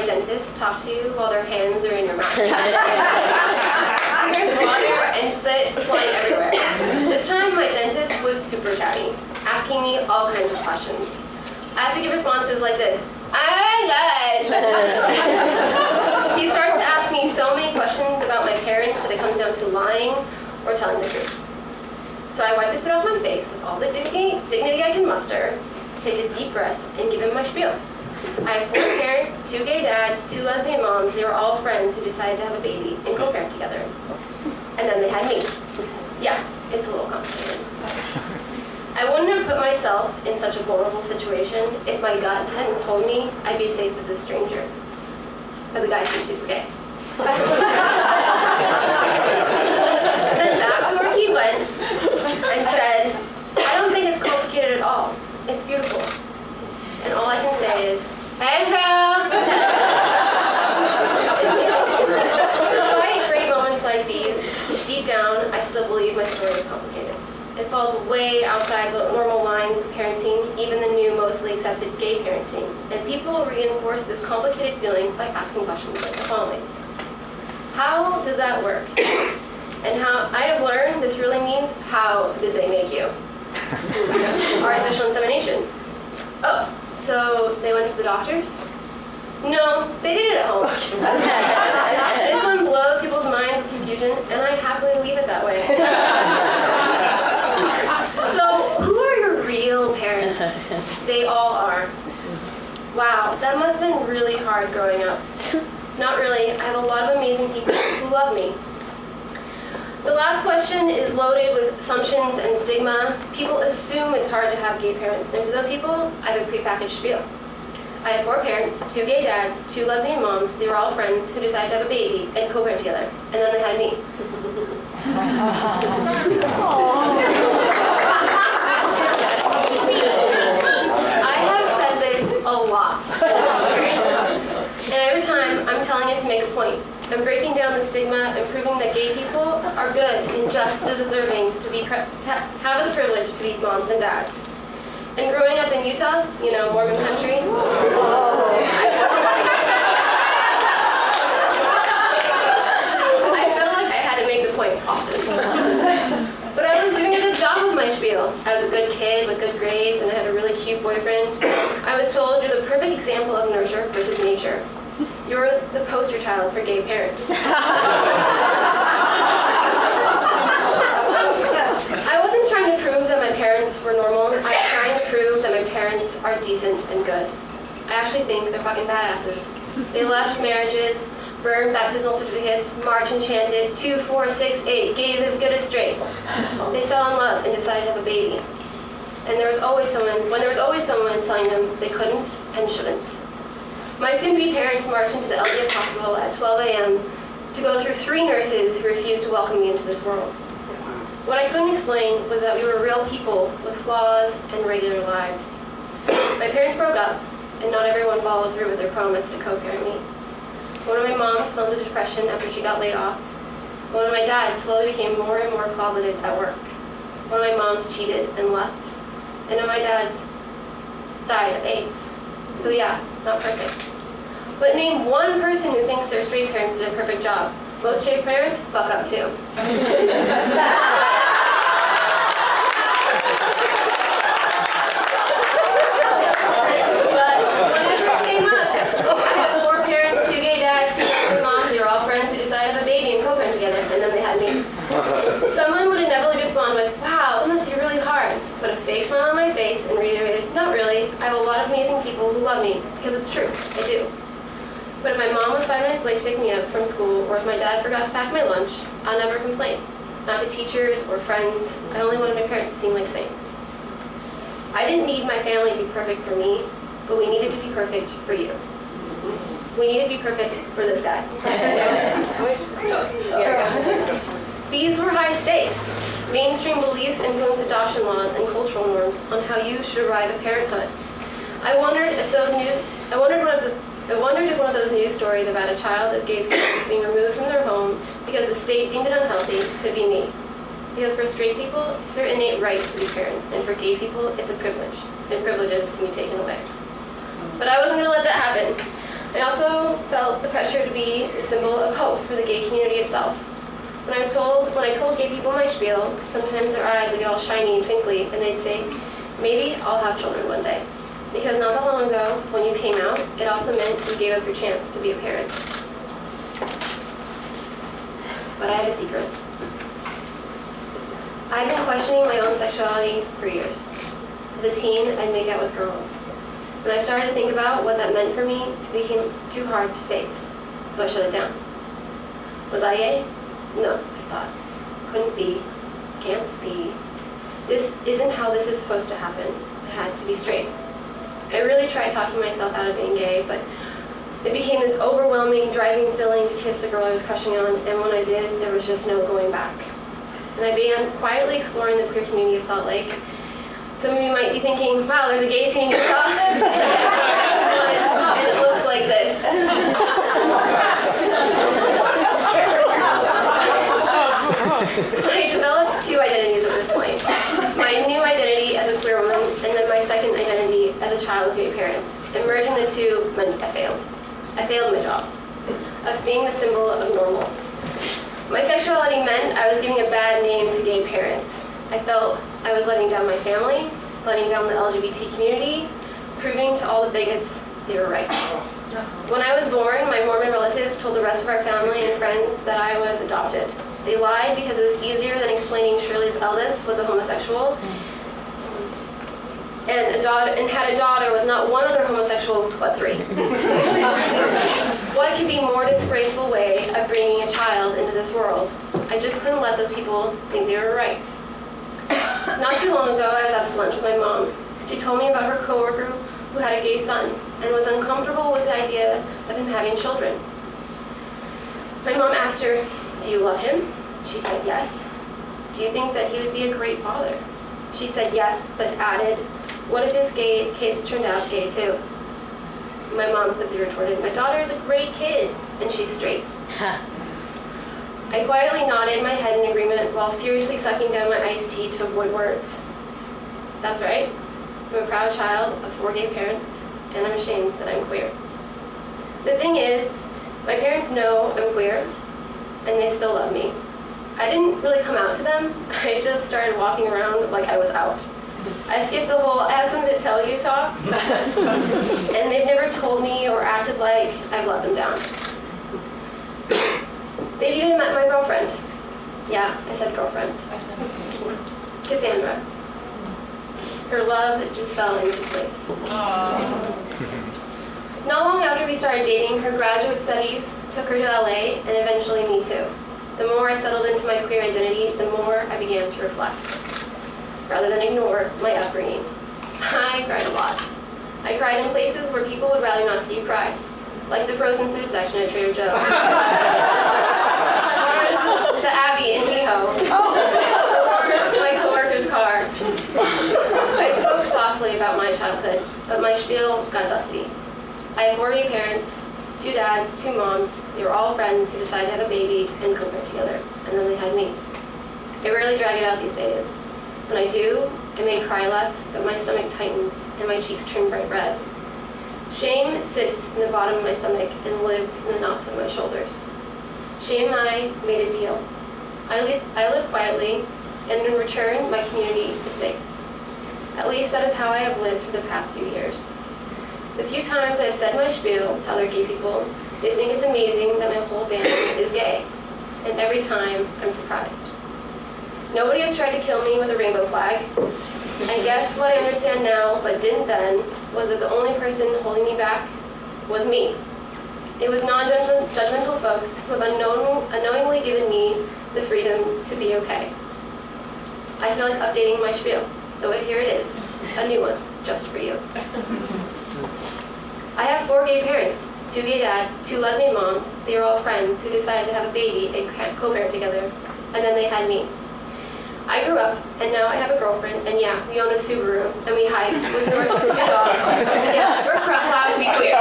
my dentist talk to you while their hands are in your mouth. There's water and spit flying everywhere. This time, my dentist was super chatty, asking me all kinds of questions. I have to give responses like this. I'm good. He starts to ask me so many questions about my parents that it comes down to lying or telling the truth. So I wipe the spit off my face with all the dignity I can muster, take a deep breath, and give him my spiel. I have 4 parents, 2 gay dads, 2 lesbian moms. They were all friends who decided to have a baby and co-parent together. And then they had me. Yeah, it's a little complicated. I wouldn't have put myself in such a vulnerable situation if my gut hadn't told me I'd be safe with this stranger. But the guy seems super gay. Then back to where he went and said, I don't think it's complicated at all. It's beautiful. And all I can say is, hey, Despite great moments like these, deep down, I still believe my story is complicated. It falls way outside the normal lines of parenting, even the new, mostly accepted gay parenting. And people reinforce this complicated feeling by asking questions like the following. How does that work? And how I have learned this really means, how did they make you? Artificial insemination. Oh, so they went to the doctors? No, they did it at home. This one blows people's minds with confusion, and I happily leave it that way. So, who are your real parents? They all are. Wow, that must have been really hard growing up. Not really. I have a lot of amazing people who love me. The last question is loaded with assumptions and stigma. People assume it's hard to have gay parents, and for those people, I have a prepackaged spiel. I had 4 parents, 2 gay dads, 2 lesbian moms. They were all friends who decided to have a baby and co-parent together, and then they had me. I have said this a lot, and every time I'm telling it to make a point. I'm breaking down the stigma and proving that gay people are good and just as deserving to have the privilege to be moms and dads. And growing up in Utah, you know, Mormon country, I felt like I had to make the point often. But I was doing a good job with my spiel. I was a good kid with good grades, and I had a really cute boyfriend. I was told you're the perfect example of nurture versus nature. You're the poster child for gay parents. I wasn't trying to prove that my parents were normal. I was trying to prove that my parents are decent and good. I actually think they're fucking badasses. They left marriages, burned baptismal certificates, marched and chanted, 2, 4, 6, 8, gays as good as straight. They fell in love and decided to have a baby. And there was always someone telling them they couldn't and shouldn't. My soon-to-be parents marched into the LDS hospital at 12 a.m. to go through 3 nurses who refused to welcome me into this world. What I couldn't explain was that we were real people with flaws and regular lives. My parents broke up, and not everyone followed through with their promise to co-parent me. One of my moms fell into depression after she got laid off. One of my dads slowly became more and more closeted at work. One of my moms cheated and left. And one of my dads died of AIDS. So yeah, not perfect. But name one person who thinks their straight parents did a perfect job. Most straight parents fuck up too. But whenever it came up, I had 4 parents, 2 gay dads, 2 lesbian moms. They were all friends who decided to have a baby and co-parent together, and then they had me. Someone would inevitably respond with, wow, that must be really hard. Put a fake smile on my face and reiterated, not really. I have a lot of amazing people who love me, because it's true, I do. But if my mom was 5 minutes late to pick me up from school, or if my dad forgot to pack my lunch, I'll never complain. Not to teachers or friends. I only wanted my parents to seem like saints. I didn't need my family to be perfect for me, but we needed to be perfect for you. We needed to be perfect for this guy. These were high stakes. Mainstream beliefs influence adoption laws and cultural norms on how you should arrive at parenthood. I wondered if one of those news stories about a child of gay parents being removed from their home because the state deemed it unhealthy could be me. Because for straight people, it's their innate right to be parents, and for gay people, it's a privilege, and privileges can be taken away. But I wasn't going to let that happen. I also felt the pressure to be a symbol of hope for the gay community itself. When I told gay people my spiel, sometimes their eyes would get all shiny and twinkly, and they'd say, maybe I'll have children one day. Because not that long ago, when you came out, it also meant you gave up your chance to be a parent. But I had a secret. I'd been questioning my own sexuality for years. As a teen, I'd make out with girls. When I started to think about what that meant for me, it became too hard to face, so I shut it down. Was I gay? No, I thought. Couldn't be. Can't be. This isn't how this is supposed to happen. I had to be straight. I really tried talking myself out of being gay, but it became this overwhelming, driving feeling to kiss the girl I was crushing on, and when I did, there was just no going back. And I began quietly exploring the queer community of Salt Lake. Some of you might be thinking, wow, there's a gay scene in Utah? And it looks like this. I developed two identities at this point. My new identity as a queer woman, and then my second identity as a child of gay parents. And merging the two meant I failed. I failed my job of being the symbol of normal. My sexuality meant I was giving a bad name to gay parents. I felt I was letting down my family, letting down the LGBT community, proving to all the bigots they were right. When I was born, my Mormon relatives told the rest of our family and friends that I was adopted. They lied because it was easier than explaining Shirley's eldest was a homosexual and had a daughter with not one other homosexual but three. What could be a more disgraceful way of bringing a child into this world? I just couldn't let those people think they were right. Not too long ago, I was out to lunch with my mom. She told me about her coworker who had a gay son and was uncomfortable with the idea of him having children. My mom asked her, do you love him? She said yes. Do you think that he would be a great father? She said yes, but added, what if his gay kids turned out gay too? My mom quickly retorted, my daughter is a great kid, and she's straight. I quietly nodded my head in agreement while furiously sucking down my iced tea to avoid words. That's right. I'm a proud child of 4 gay parents, and I'm ashamed that I'm queer. The thing is, my parents know I'm queer, and they still love me. I didn't really come out to them. I just started walking around like I was out. I skipped the whole, I have something to tell you talk, and they've never told me or acted like I've let them down. They've even met my girlfriend. Yeah, I said girlfriend. Cassandra. Her love just fell into place. Not long after we started dating, her graduate studies took her to LA, and eventually me too. The more I settled into my queer identity, the more I began to reflect, rather than ignore my upbringing. I cried a lot. I cried in places where people would rather not see you cry, like the frozen food section at Trader Joe's, or the Abbey in WeHo, or my coworker's car. I spoke softly about my childhood, but my spiel got dusty. I had 4 gay parents, 2 dads, 2 moms. They were all friends who decided to have a baby and co-parent together, and then they had me. I rarely drag it out these days. When I do, I may cry less, but my stomach tightens and my cheeks turn bright red. Shame sits in the bottom of my stomach and lives in the knots of my shoulders. Shame and I made a deal. I live quietly, and in return, my community is safe. At least that is how I have lived for the past few years. The few times I have said my spiel to other gay people, they think it's amazing that my whole family is gay. And every time, I'm surprised. Nobody has tried to kill me with a rainbow flag. I guess what I understand now, but didn't then, was that the only person holding me back was me. It was non-judgmental folks who have unknowingly given me the freedom to be okay. I feel like updating my spiel, so here it is, a new one, just for you. I have 4 gay parents, 2 gay dads, 2 lesbian moms. They were all friends who decided to have a baby and co-parent together, and then they had me. I grew up, and now I have a girlfriend, and yeah, we own a Subaru, and we hike with 2 dogs. Yeah, we're proud to be queer.